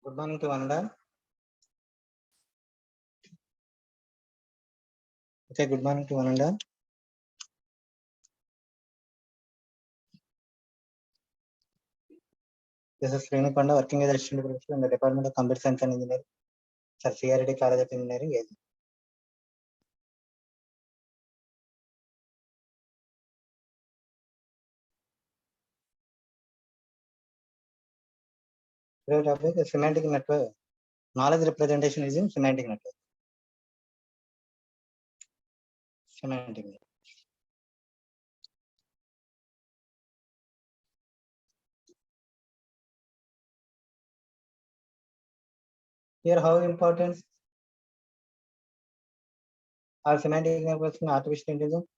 Good morning to Ananda. Okay, good morning to Ananda. This is Srinu Panda, working as assistant professor in the Department of Computer Science and Engineering, Sir CRD College of Engineering. Today's topic is semantic network. Knowledge representation is in semantic network. Semantic network. Here, how important are semantic networks in artificial intelligence?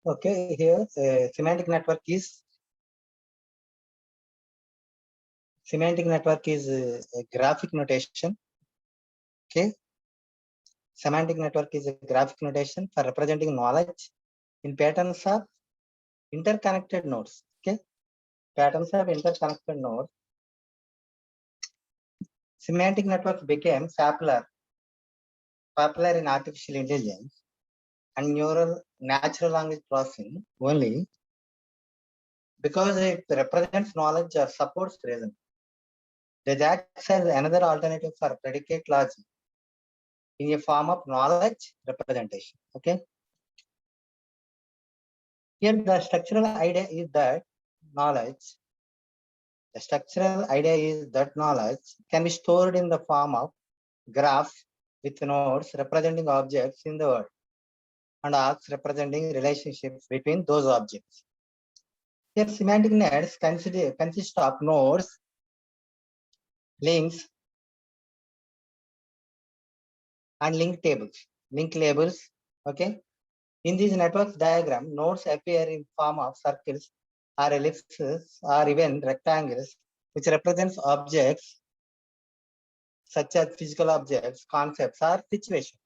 Okay, here semantic network is a graphic notation. Okay, semantic network is a graphic notation for representing knowledge in patterns of interconnected nodes. Okay, patterns of interconnected nodes. Semantic networks became popular in artificial intelligence and natural language processing only because it represents knowledge or supports reason. It acts as another alternative for predicate logic in a form of knowledge representation. Okay. Here the structural idea is that knowledge can be stored in the form of graphs with nodes representing objects in the world and arcs representing relationships between those objects. Here, semantic nets consist of nodes, links, and link labels. Okay. In these networks diagram, nodes appear in form of circles or ellipses or even rectangles, which represents objects such as physical objects, concepts, or situations.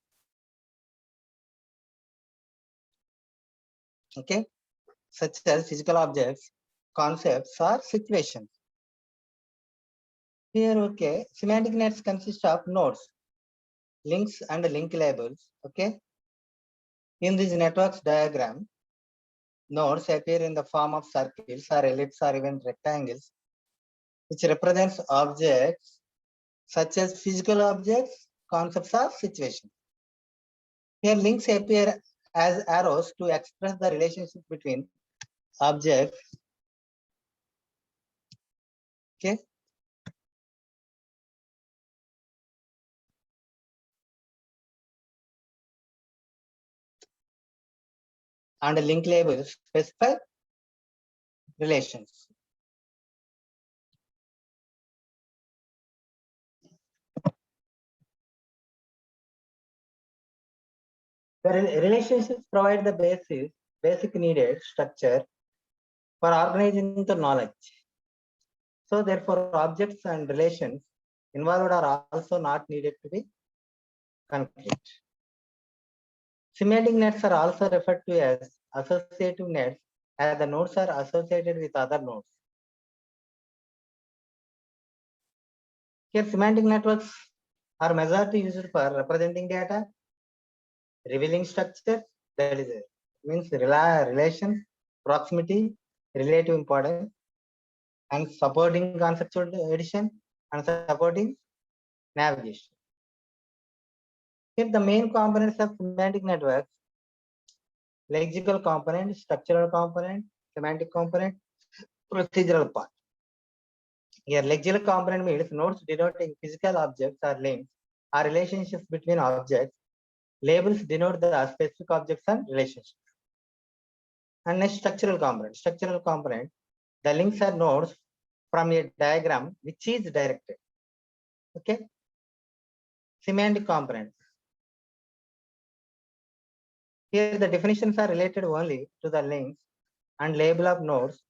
Okay, such as physical objects, concepts, or situations. Here, okay, semantic nets consist of nodes, links, and link labels. Okay. In this networks diagram, nodes appear in the form of circles or ellipses or even rectangles, which represents objects such as physical objects, concepts, or situations. Here, links appear as arrows to express the relationship between objects. Okay. And link labels specify relations. The relationships provide the basic needed structure for organizing the knowledge. So therefore, objects and relations involved are also not needed to be concrete. Semantic nets are also referred to as associative nets, as the nodes are associated with other nodes. Here, semantic networks are majorly used for representing data, revealing structure, that is it, means relation, proximity, relative importance, and supporting conceptual addition and supporting navigation. Here, the main components of semantic networks: lexical component, structural component, semantic component, procedural part. Here, lexical component means nodes denoting physical objects or links or relationships between objects. Labels denote the specific objects and relationships. And next, structural component. Structural component, the links are nodes from a diagram which is directed. Okay. Semantic component. Here, the definitions are related only to the links and label of nodes,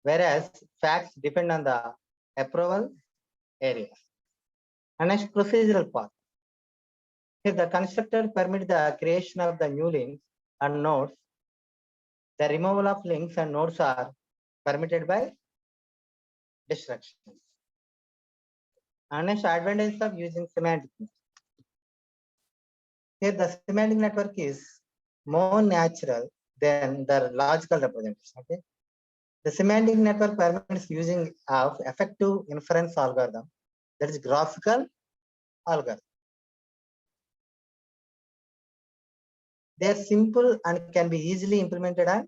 whereas facts depend on the approval area. And next, procedural part. Here, the constructor permits the creation of the new links and nodes The removal of links and nodes are permitted by destruction. And next, advantage of using semantic. Here, the semantic network is more natural than the logical representation. Okay, the semantic network permits using of effective inference algorithm, that is graphical algorithm. They are simple and can be easily implemented and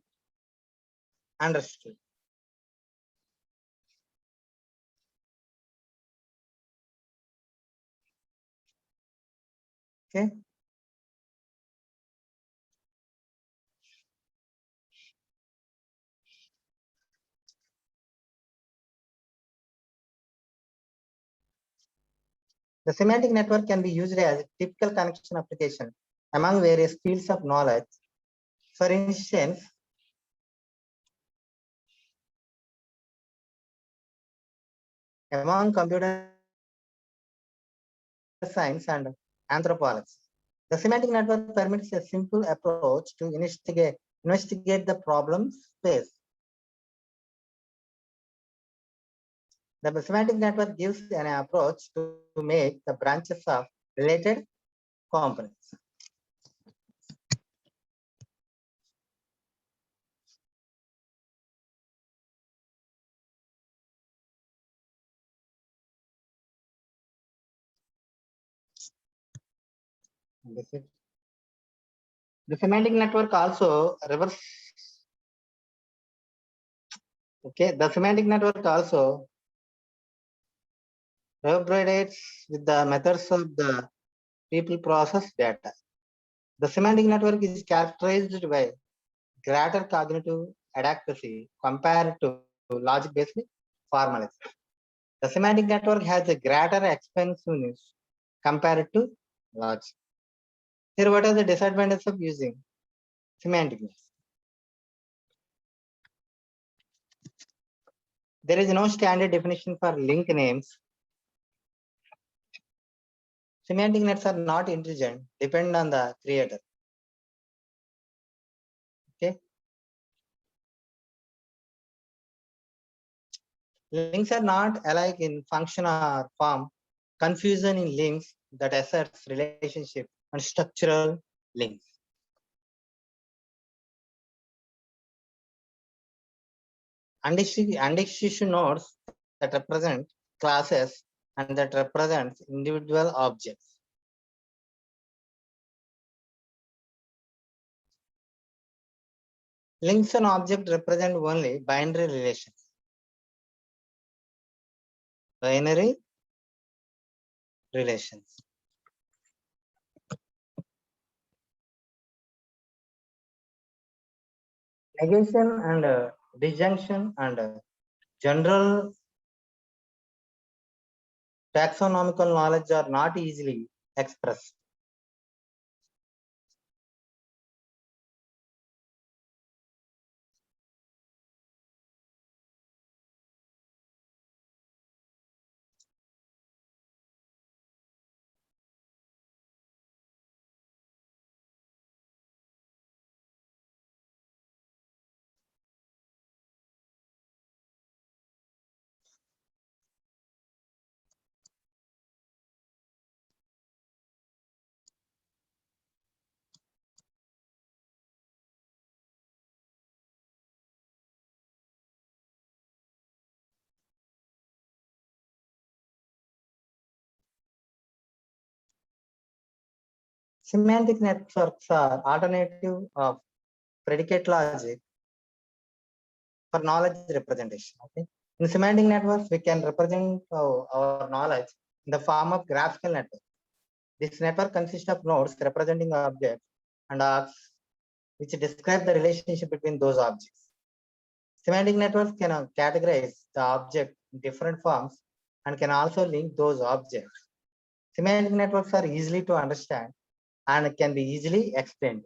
understood. Okay. The semantic network can be used as a typical connection application among various fields of knowledge. For instance, among computer science and anthropology. The semantic network permits a simple approach to investigate the problem space. The semantic network gives an approach to make the branches of related components. The semantic network also reverse. Okay, the semantic network also reverberates with the methods of the people process data. The semantic network is characterized by greater cognitive adequacy compared to logic-based formalism. The semantic network has a greater expensiveness compared to logic. Here, what are the disadvantages of using semantic network? There is no standard definition for link names. Semantic nets are not intelligent, depend on the creator. Okay. Links are not alike in function or form. Confusion in links that asserts relationship and structural links. Undescription nodes that represent classes and that represents individual objects. Links and objects represent only binary relations. Binary relations. Negation and disjunction and general taxonomical knowledge are not easily expressed. Semantic networks are alternative of predicate logic for knowledge representation. Okay. In semantic networks, we can represent our knowledge in the form of graphical network. This network consists of nodes representing objects and arcs which describe the relationship between those objects. Semantic networks can categorize the object in different forms and can also link those objects. Semantic networks are easily to understand and can be easily explained.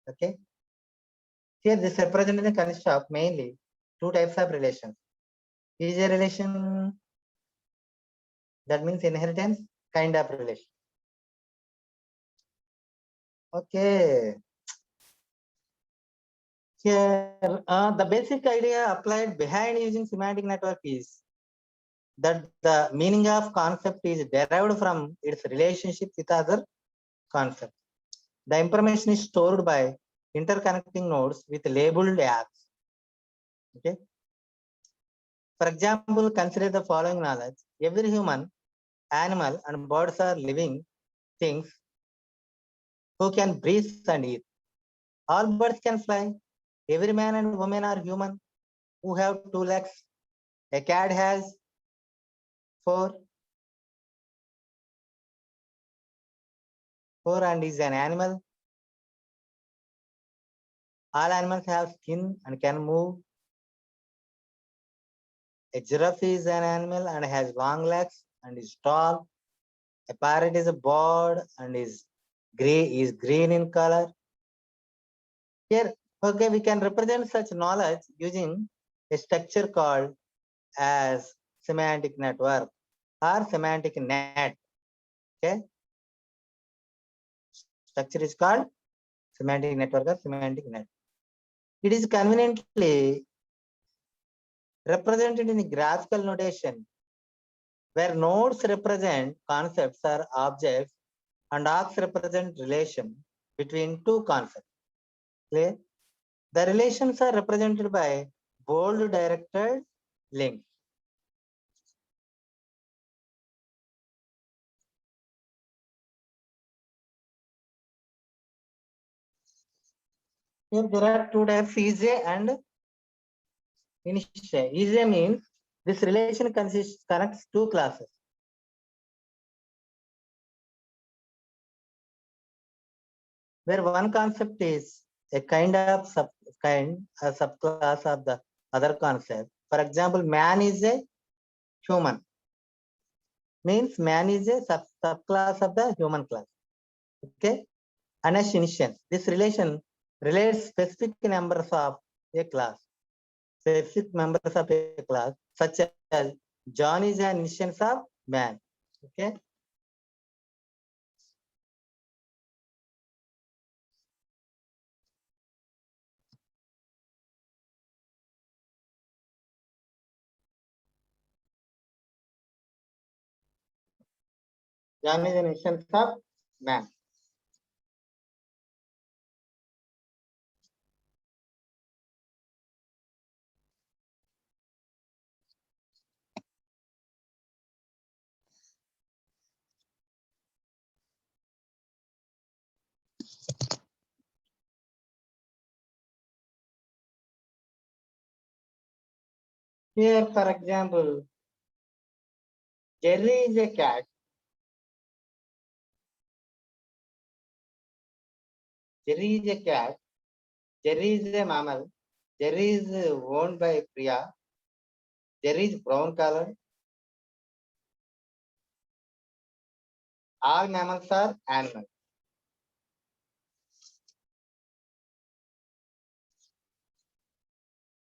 Okay. Here, this representation consists of mainly two types of relations. Is a relation, that means inheritance kind of relation. Okay. Here, the basic idea applied behind using semantic network is that the meaning of concept is derived from its relationship with other concepts. The information is stored by interconnecting nodes with labeled apps. Okay. For example, consider the following knowledge. Every human, animal, and birds are living things who can breathe and eat. All birds can fly. Every man and woman are human who have 2 legs. A cat has 4, 4 and is an animal. All animals have skin and can move. A giraffe is an animal and has long legs and is tall. A parrot is a bird and is green in color. Here, okay, we can represent such knowledge using a structure called as semantic network or semantic net. Okay, structure is called semantic network or semantic net. It is conveniently represented in graphical notation where nodes represent concepts or objects and arcs represent relation between two concepts. Clear? The relations are represented by bold directed links. Here there are two types, EJ and initial. EJ means this relation connects two classes. Where one concept is a subclass of the other concept. For example, man is a human. Means man is a subclass of the human class. Okay. Initial. This relation relates specific members of a class. Specific members of a class, such as John is an instance of man. Okay. John is an instance of man. Here, for example, Jerry is a cat. Jerry is a cat. Jerry is a mammal. Jerry is owned by Priya. Jerry is brown color. All mammals are animals.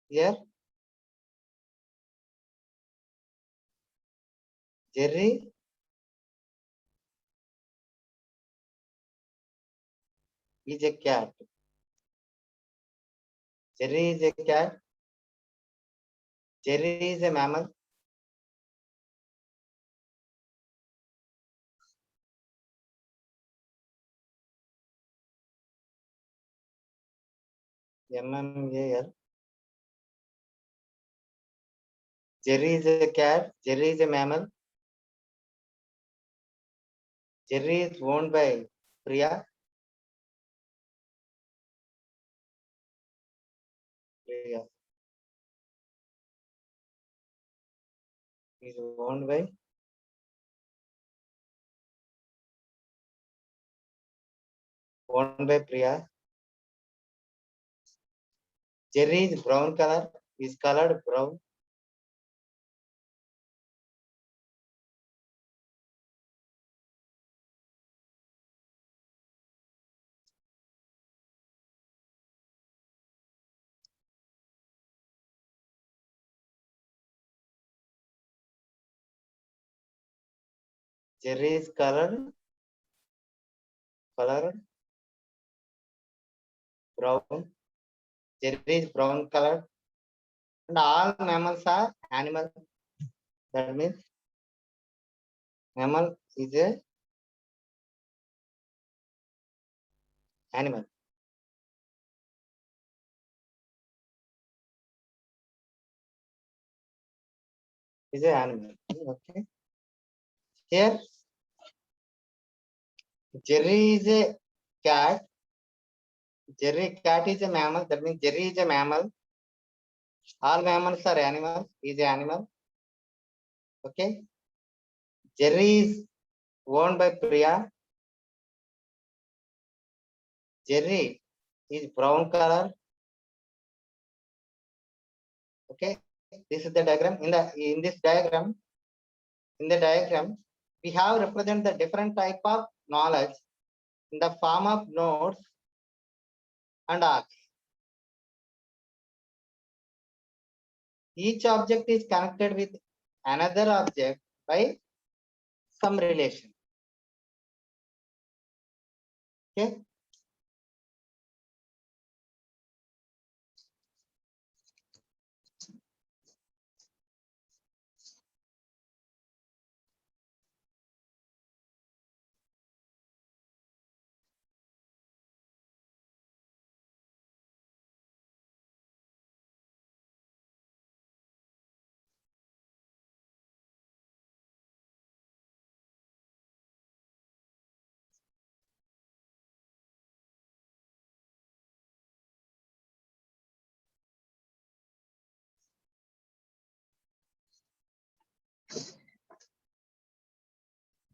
Here, Jerry is a cat. Jerry is a cat. Jerry is a mammal. MMAL. Jerry is a cat. Jerry is a mammal. Jerry is owned by Priya. Priya is owned by Priya. Jerry is brown color. Is colored brown. Jerry is colored brown. Jerry is brown colored. And all mammals are animal. That means mammal is a animal. Is a animal. Okay. Here, Jerry is a cat. Jerry cat is a mammal. That means Jerry is a mammal. All mammals are animals. Is a animal. Okay. Jerry is owned by Priya. Jerry is brown color. Okay. This is the diagram. In this diagram, we have represent the different type of knowledge in the form of nodes and arcs. Each object is connected with another object by some relation. Okay.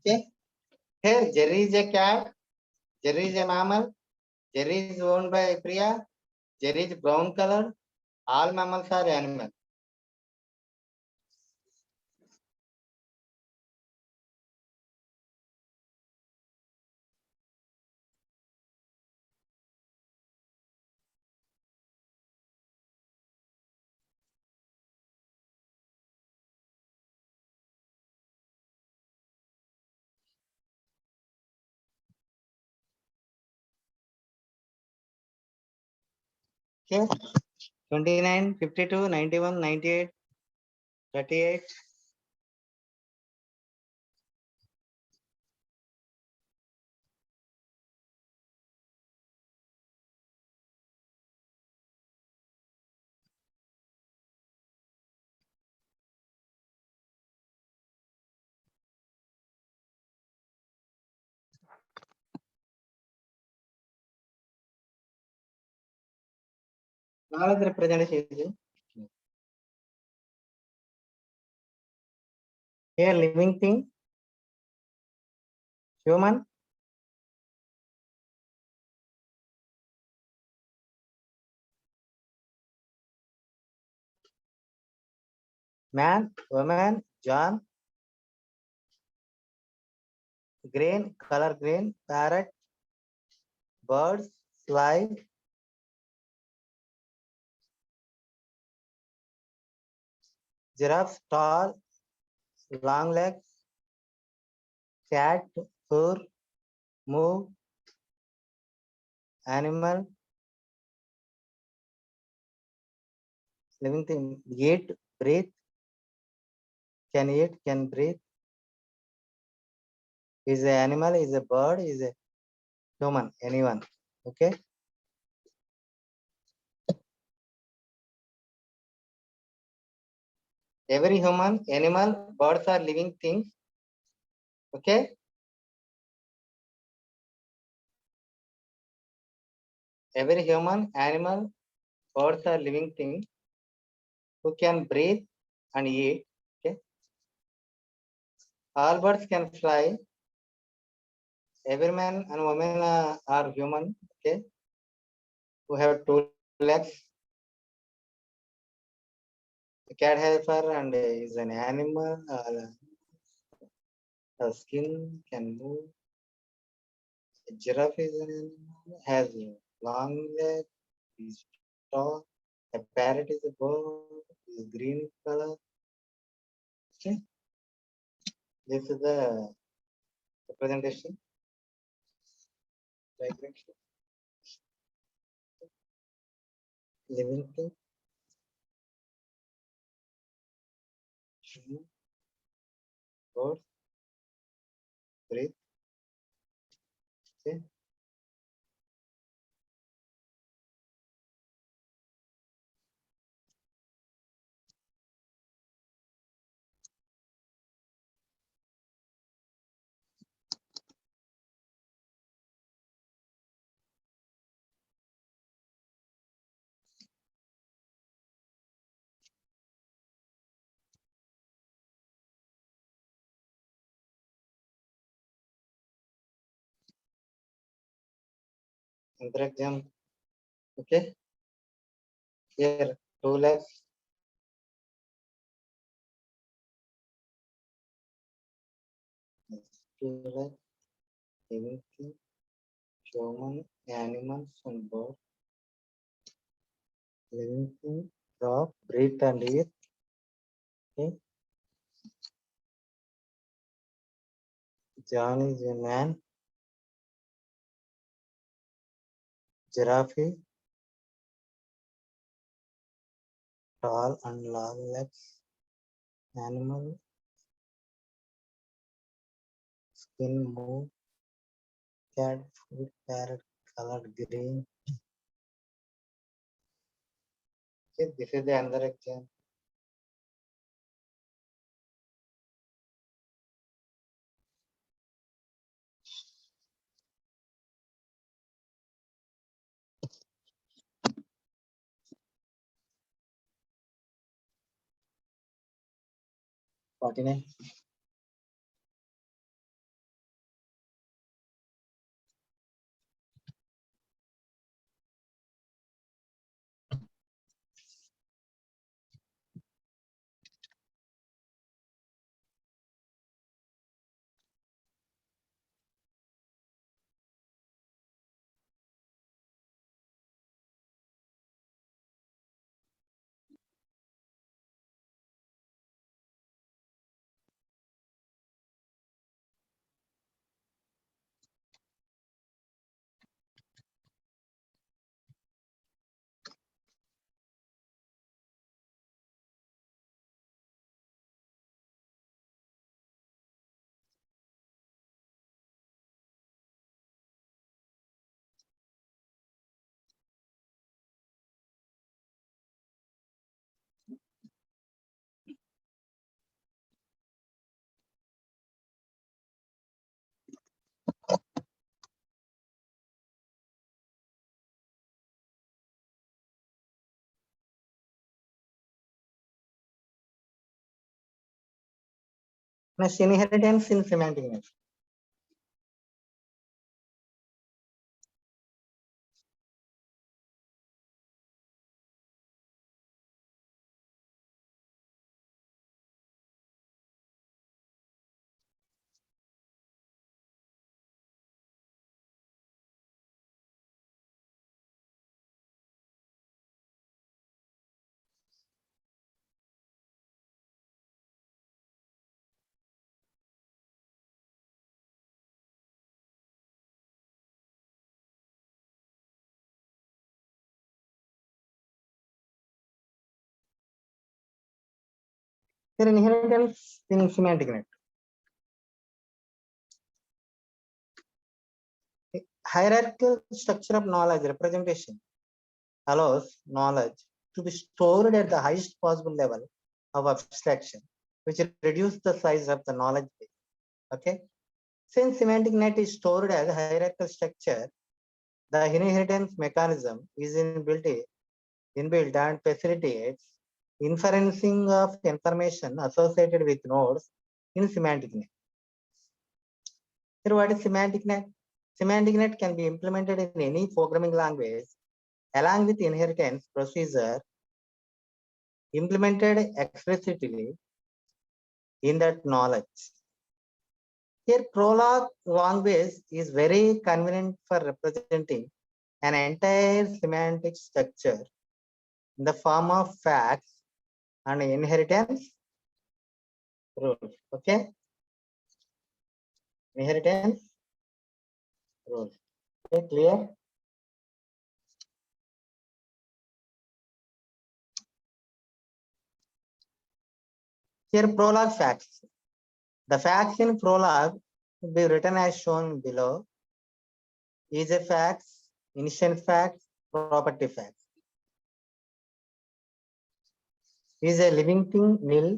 Okay. Here, Jerry is a cat. Jerry is a mammal. Jerry is owned by Priya. Jerry is brown color. All mammals are animals. Okay. 29, 52, 91, 98, 38. Knowledge representation. Here, living thing, human, man, woman, John, green, color green, parrot, birds, fly, giraffe, tall, long legs, cat, fur, move, animal, living thing, eat, breathe, can eat, can breathe, is an animal, is a bird, is a human, anyone. Okay. Every human, animal, birds are living things. Okay. Every human, animal, birds are living things who can breathe and eat. Okay. All birds can fly. Every man and woman are human. Okay. Who have two legs. The cat helper and is an animal. The skin can move. A giraffe is an animal. Has a long leg. Is tall. A parrot is a bird. Is green color. Okay. This is the representation. Diagram. living thing, God, breathe, okay. Another example, okay. Here, 2 legs, 2 legs, living thing, human, animals, and bird. Living thing, drop, breathe, and eat. Okay. John is a man. Giraffe, tall and long legs. Animal, skin move. Cat food, parrot colored green. Okay, this is the another example. Forty-nine. Next, inheritance in semantic network. Here, inheritance in semantic network. Hierarchical structure of knowledge representation allows knowledge to be stored at the highest possible level of abstraction, which reduces the size of the knowledge base. Okay. Since semantic net is stored as a hierarchical structure, the inheritance mechanism is inbuilt and facilitates inferencing of information associated with nodes in semantic net. Here, what is semantic net? Semantic net can be implemented in any programming language along with inheritance procedure implemented explicitly in that knowledge. Here, Prolog language is very convenient for representing an entire semantic structure in the form of facts and inheritance rules. Okay, inheritance rules. Okay, clear? Here prologue facts. The facts in prologue will be written as shown below. Is a facts, initial facts, property facts. Is a living thing nil?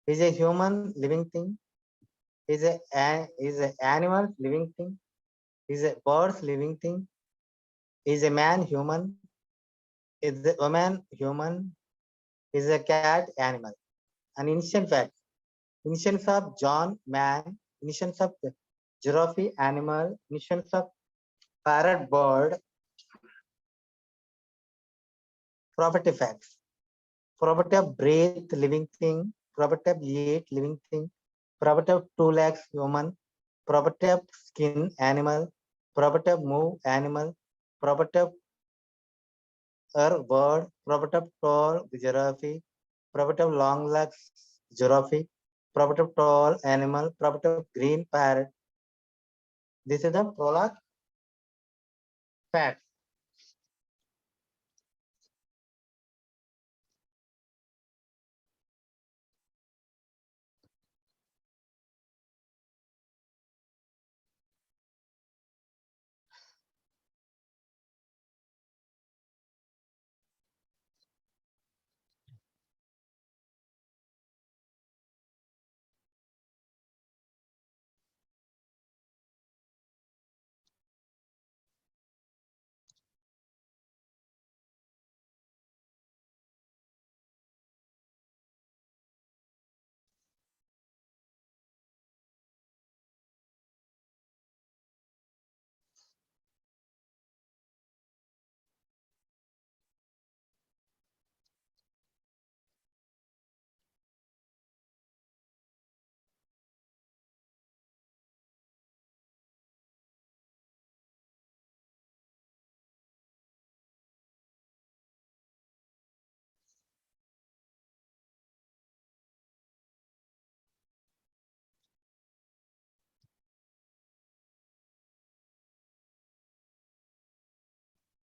Is a human living thing? Is a animal living thing? Is a bird living thing? Is a man human? Is a woman human? Is a cat animal? An initial fact. Initials of John man. Initials of giraffe animal. Initials of parrot bird. Property facts. Property of breath living thing. Property of eat living thing. Property of 2 legs human. Property of skin animal. Property of move animal. Property of bird. Property of tall giraffe. Property of long legs giraffe. Property of tall animal. Property of green parrot. This is the prologue fact.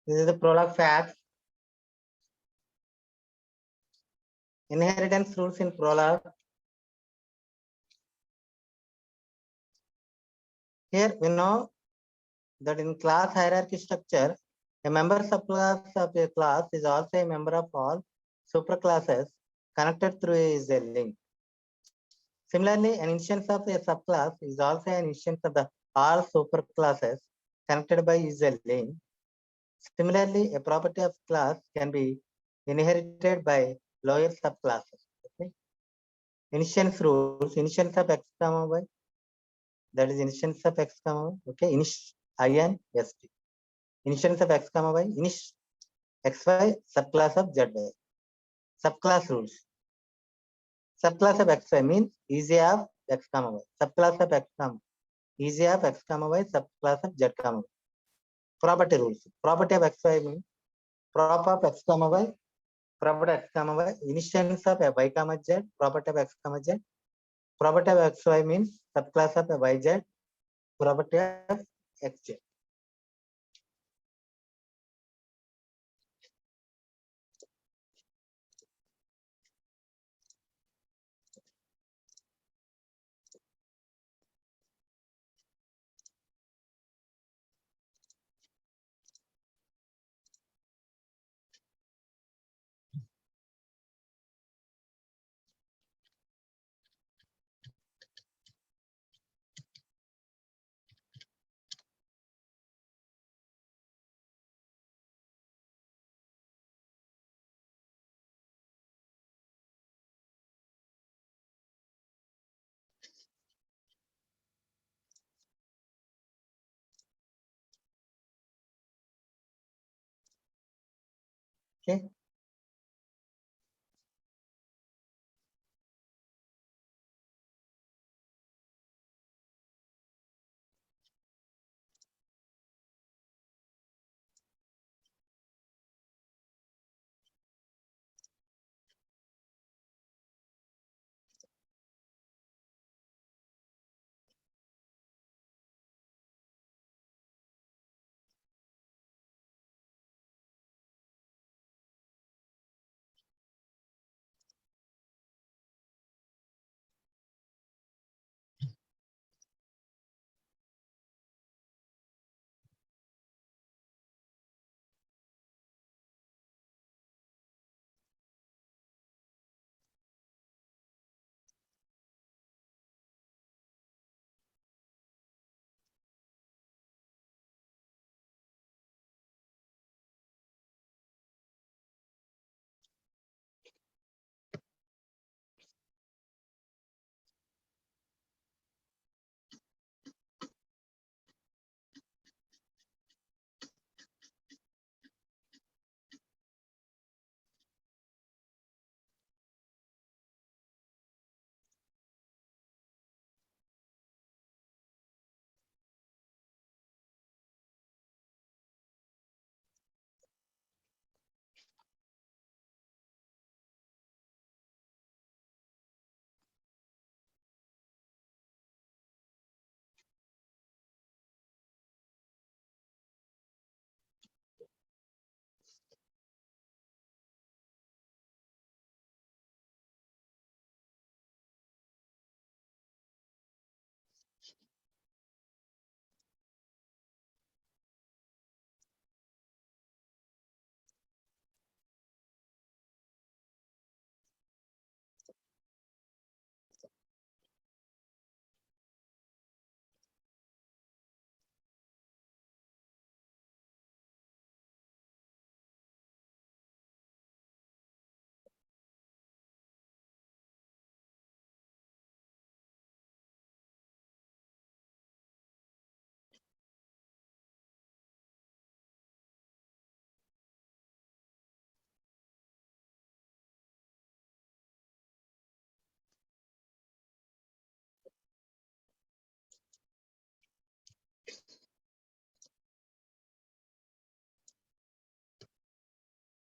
This is the prologue fact. Inheritance rules in prologue. Here we know that in class hierarchy structure, a member subclass of a class is also a member of all superclasses connected through is a link. Similarly, an instance of a subclass is also an instance of the all superclasses connected by is a link. Similarly, a property of class can be inherited by lower subclasses. Okay? Instance rules, instance of x comma y, that is instance of x comma y. Okay, in st. Instance of x comma y, xy subclass of zy. Subclass rules. Subclass of xy means easy of x comma y. Subclass of x comma easy of x comma y. Subclass of z comma y. Property rules. Property of xy means prop of x comma y. Property of x comma y. Instance of y comma z. Property of x comma z. Property of xy means subclass of yz. Property of xz. Okay.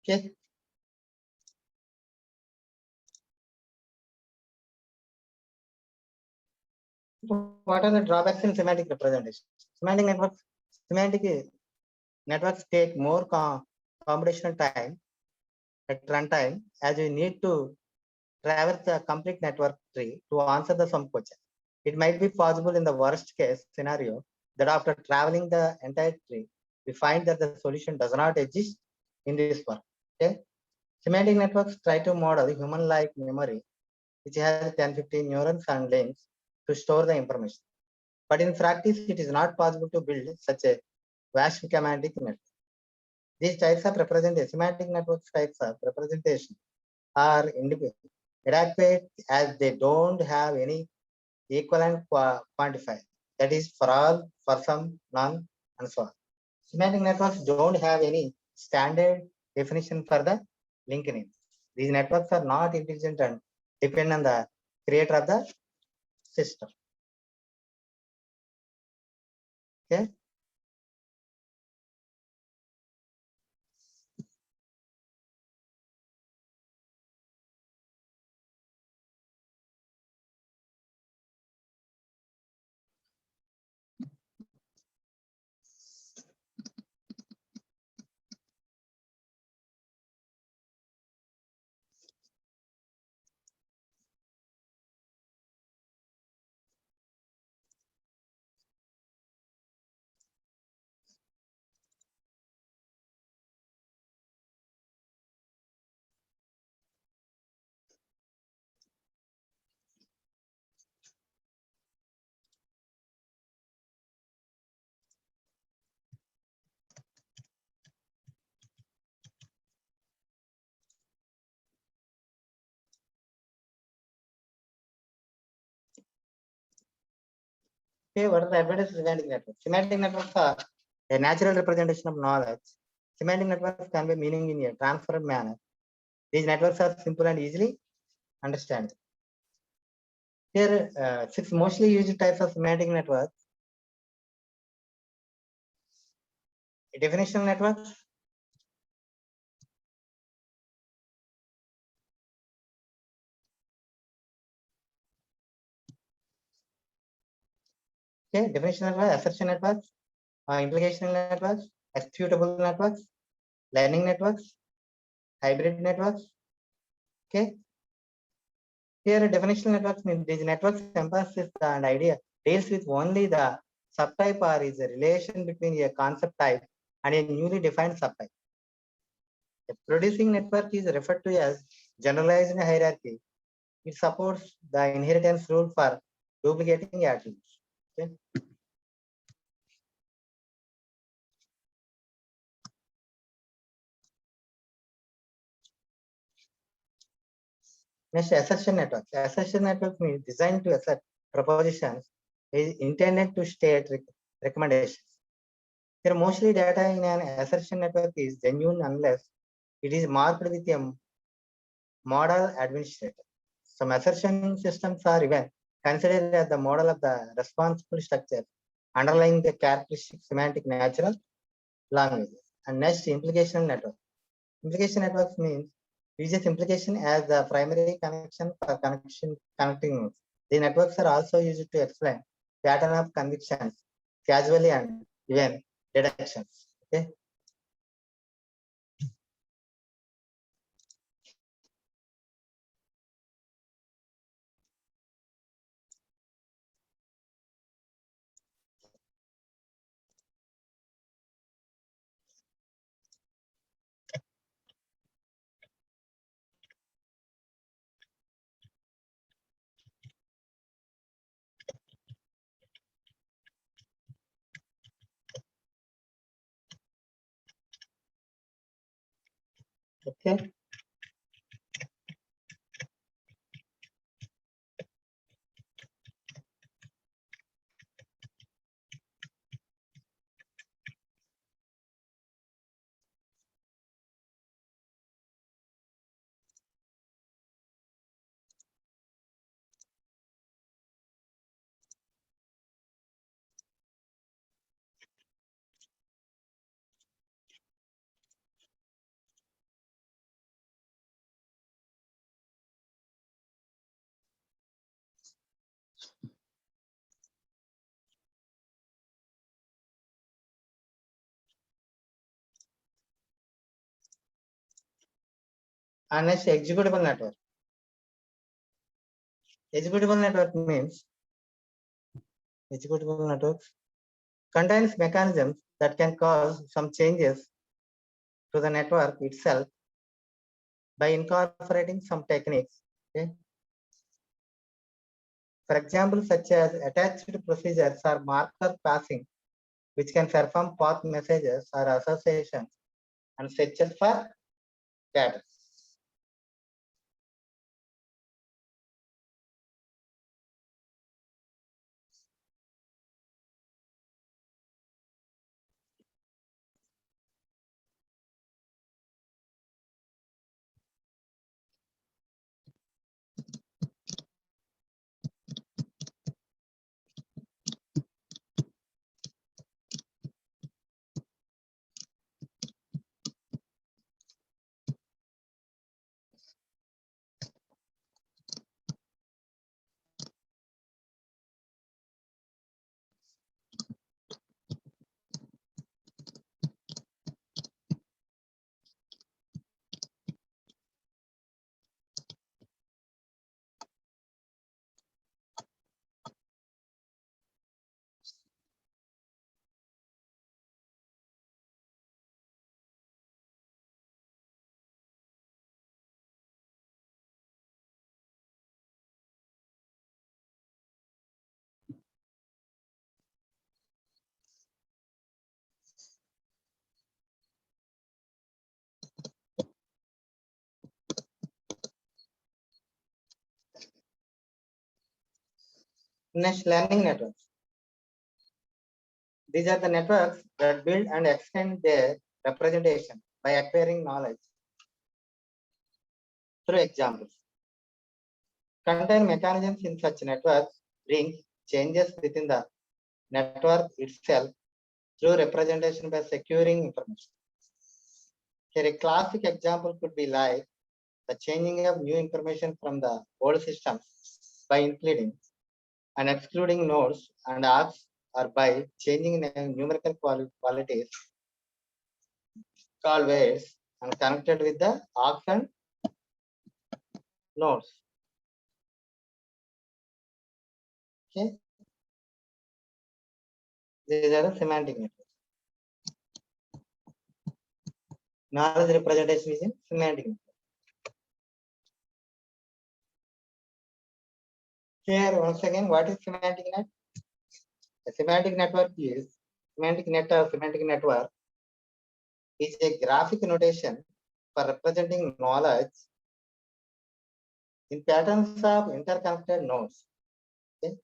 Okay. What are the drawbacks in semantic representation? Semantic networks take more computational time at runtime, as you need to traverse the complete network tree to answer the some question. It might be possible in the worst case scenario that after traveling the entire tree, we find that the solution does not exist in this one. Okay. Semantic networks try to model human-like memory, which has 10-15 neurons and links to store the information. But in practice, it is not possible to build such a vast semantic network. These types of representation, semantic networks types of representation are inadequate as they don't have any equivalent quantifier. That is for all, for some, none, and so on. Semantic networks don't have any standard definition for the link names. These networks are not intelligent and depend on the creator of the system. Okay. Okay, what are the advantages of semantic networks? Semantic networks are a natural representation of knowledge. Semantic networks convey meaning in a transparent manner. These networks are simple and easily understandable. Here, 6 mostly used types of semantic networks. Definitional networks, okay, definitional networks, assertion networks, implicational networks, executable networks, learning networks, hybrid networks. Okay. Here, definitional networks means these networks emphasize the idea deals with only the subtype or is a relation between a concept type and a newly defined subtype. A producing network is referred to as generalized hierarchy. It supports the inheritance rule for duplicating attributes. Okay. Next, assertion networks. Assertion networks means designed to assert propositions is intended to state recommendations. Here, mostly data in an assertion network is genuine unless it is marked with a model administrator. Some assertion systems are even considered as the model of the responsible structure underlying the characteristic semantic natural languages. And next, implication network. Implication networks means uses implication as the primary connection for connecting nodes. The networks are also used to explain pattern of convictions casually and even deductions. Okay. Okay. And next, executable network. Executable network means executable networks contains mechanisms that can cause some changes to the network itself by incorporating some techniques. Okay. For example, such as attached procedures or marker passing, which can perform path messages or associations and searches for data. Next, learning networks. These are the networks that build and extend their representation by acquiring knowledge through examples. Contain mechanisms in such networks bring changes within the network itself through representation by securing information. Here, a classic example could be like the changing of new information from the old system by including and excluding nodes and arcs, or by changing numerical qualities called weights and connected with the arcs and nodes. Okay, these are the semantic networks. Knowledge representation is in semantic network. Here, once again, what is semantic net? A semantic network is semantic network is a graphic notation for representing knowledge in patterns of interconnected nodes. Okay.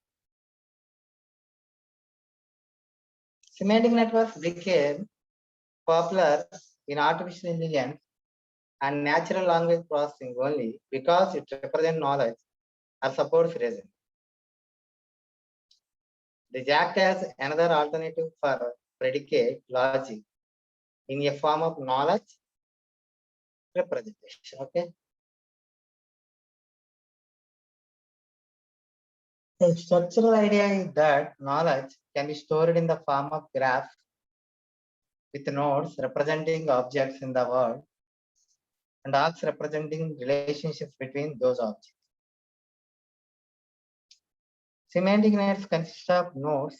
Semantic networks became popular in artificial intelligence and natural language processing only because it represents knowledge or supports reason. They act as another alternative for predicate logic in a form of knowledge representation. Okay. The structural idea is that knowledge can be stored in the form of graphs with nodes representing objects in the world and arcs representing relationships between those objects. Semantic nets consist of nodes,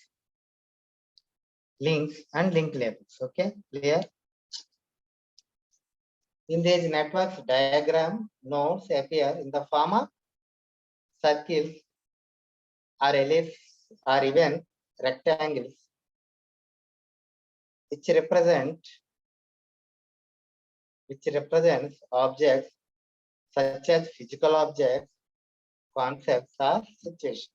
links, and link labels. Okay, clear? In these networks diagram, nodes appear in the form of circles or ellipses or even rectangles, which represents objects such as physical objects, concepts, or situations.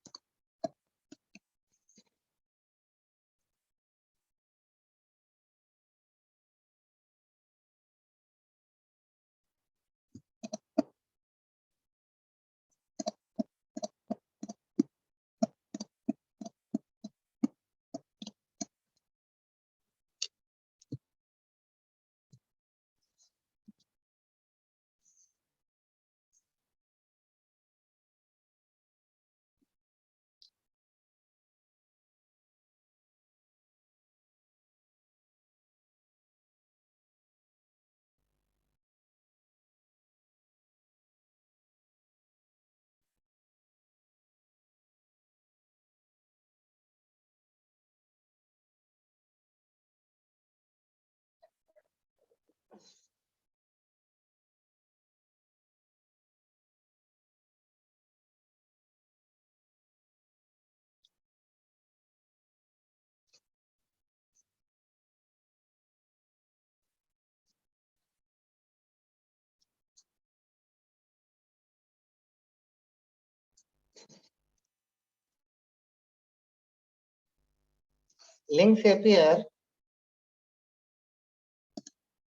links appear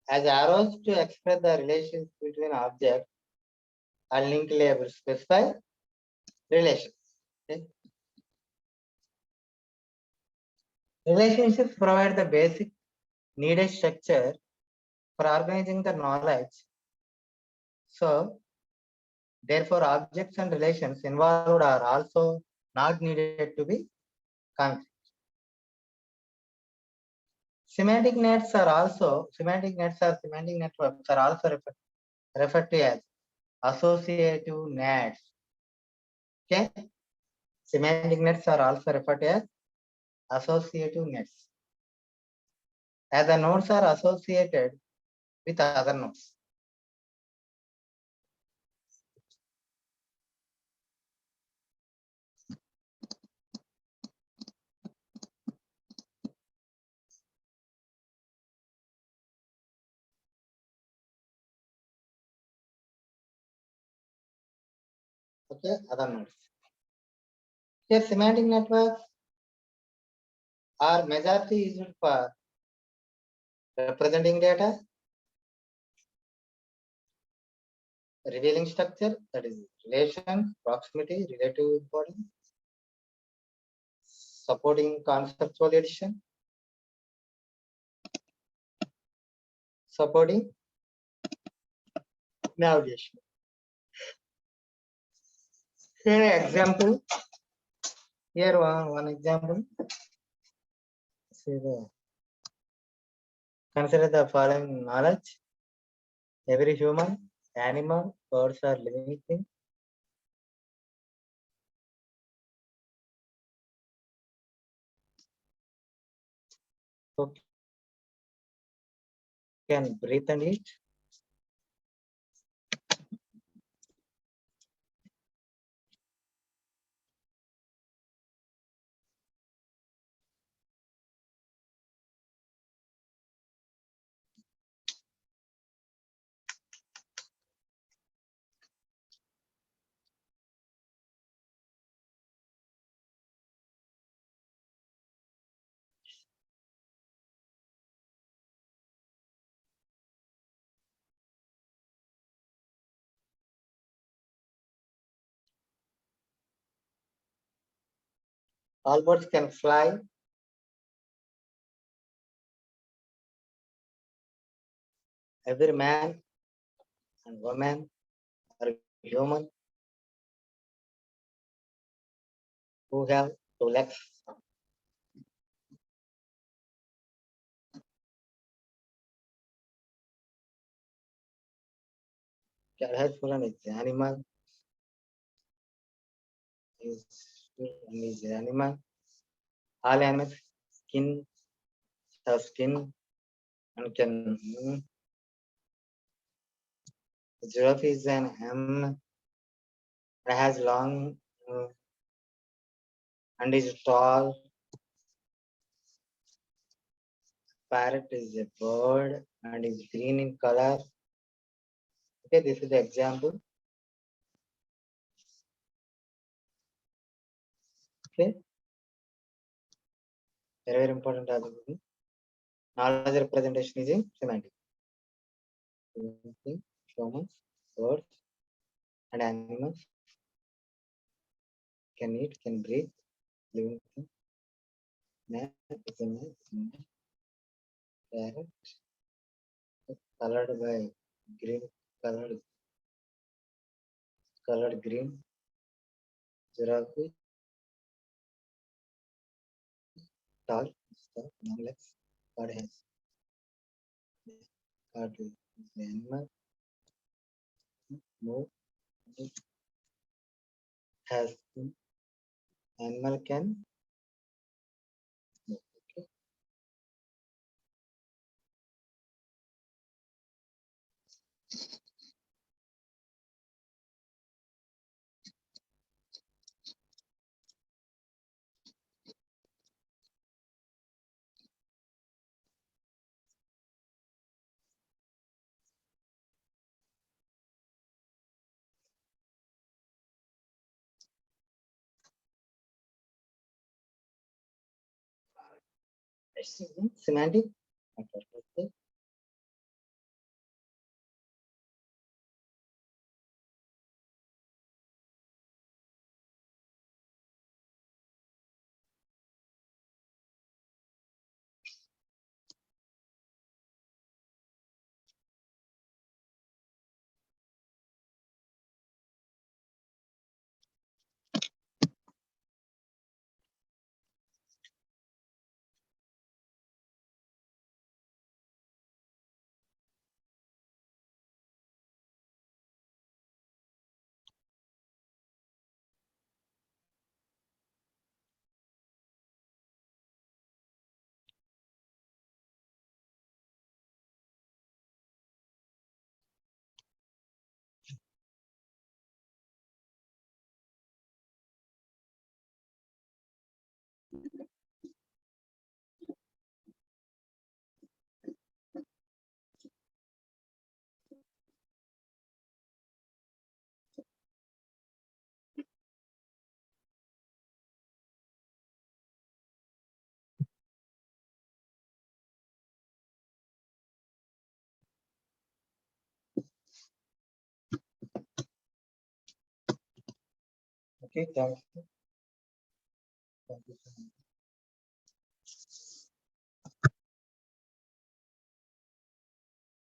as arrows to express the relations between objects, and link labels specify relations. Okay. Relationships provide the basic needed structure for organizing the knowledge. So, therefore, objects and relations involved are also not needed to be concrete. Semantic nets or semantic networks are also referred to as associative nets. Okay, semantic nets are also referred to as associative nets, as the nodes are associated with other nodes. Okay, other nodes. Here, semantic networks are majority used for representing data, revealing structure, that is relation, proximity, relative importance, supporting conceptual addition, supporting navigation. Here example. Here one example. Consider the following knowledge. Every human, animal, birds are living thing. So can breathe and eat. All birds can fly. Every man and woman are human who have two legs. Cat has full is animal. Is animal. All animals skin have skin and can giraffe is an animal that has long and is tall. Parrot is a bird and is green in color. Okay, this is the example. Okay, very important. Knowledge representation is in semantic. Humans, birds, and animals can eat, can breathe, living thing. Man is a man. Parrot colored by green, colored green. Giraffe tall, long legs. God has God is the animal. No, has animal can move. Okay. Semantic network. Okay. Okay, thank you. Thank you so much.